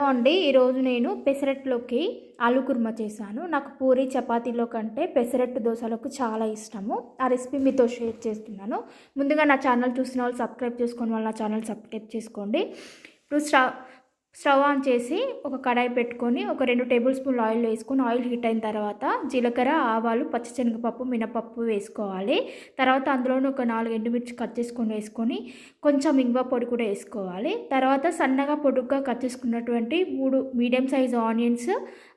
అండి ఈరోజు నేను పెసరట్టులోకి ఆలు కుర్మా చేశాను. నాకు పూరి చపాతీలో కంటే పెసరట్టు దోశలకు చాలా ఇష్టము. ఆ రెసిపీ మీతో షేర్ చేస్తున్నాను. ముందుగా నా ఛానల్ చూసిన వాళ్ళు సబ్స్క్రైబ్ చేసుకోని వాళ్ళు నా ఛానల్ సబ్స్క్రైబ్ చేసుకోండి. ఇప్పుడు స్టవ్ ఆన్ చేసి ఒక కడాయి పెట్టుకొని ఒక 2 టేబుల్ స్పూన్లు ఆయిల్ వేసుకొని ఆయిల్ హీట్ అయిన తర్వాత జీలకర్ర, ఆవాలు, పచ్చిశనగపప్పు, మినపప్పు వేసుకోవాలి. తర్వాత అందులోనే ఒక 4 ఎండుమిర్చి కట్ చేసుకొని వేసుకొని కొంచెం ఇంగువ పొడి కూడా వేసుకోవాలి. తర్వాత సన్నగా పొడుగ్గా కట్ చేసుకున్నటువంటి 3 మీడియం సైజు ఆనియన్స్,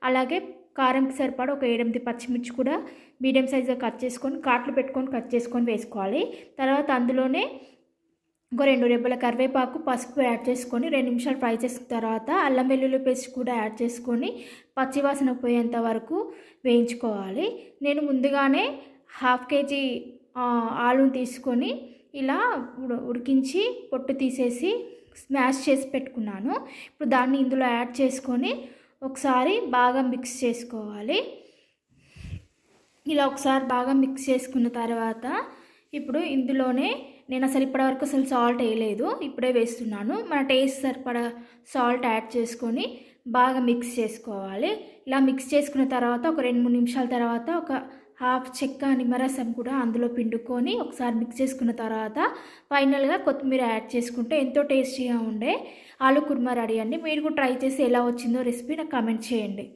అలాగే కారంకి సరిపడా ఒక 7-8 పచ్చిమిర్చి కూడా మీడియం సైజుగా కట్ చేసుకొని ఘాట్లు పెట్టుకొని కట్ చేసుకొని వేసుకోవాలి. తర్వాత అందులోనే ఒక 2 రెబ్బల కరివేపాకు, పసుపు యాడ్ చేసుకొని 2 నిమిషాలు ఫ్రై చేసిన తర్వాత అల్లం వెల్లుల్లి పేస్ట్ కూడా యాడ్ చేసుకొని పచ్చివాసన పోయేంత వరకు వేయించుకోవాలి. నేను ముందుగానే 1/2 కేజీ ఆలుని తీసుకొని ఇలా ఉడికించి పొట్టు తీసేసి స్మాష్ చేసి పెట్టుకున్నాను. ఇప్పుడు దాన్ని ఇందులో యాడ్ చేసుకొని ఒకసారి బాగా మిక్స్ చేసుకోవాలి. ఇలా ఒకసారి బాగా మిక్స్ చేసుకున్న తర్వాత ఇప్పుడు ఇందులోనే నేను ఇప్పటివరకు సాల్ట్ వేయలేదు, ఇప్పుడే వేస్తున్నాను. మన టేస్ట్ సరిపడా సాల్ట్ యాడ్ చేసుకొని బాగా మిక్స్ చేసుకోవాలి. ఇలా మిక్స్ చేసుకున్న తర్వాత ఒక 2-3 నిమిషాల తర్వాత ఒక హాఫ్ చెక్క నిమ్మరసం కూడా అందులో పిండుకొని ఒకసారి మిక్స్ చేసుకున్న తర్వాత ఫైనల్గా కొత్తిమీర యాడ్ చేసుకుంటే ఎంతో టేస్టీగా ఉండే ఆలు కుర్మా రెడీ అండి. మీరు కూడా ట్రై చేసి ఎలా వచ్చిందో రెసిపీ నాకు కామెంట్ చేయండి.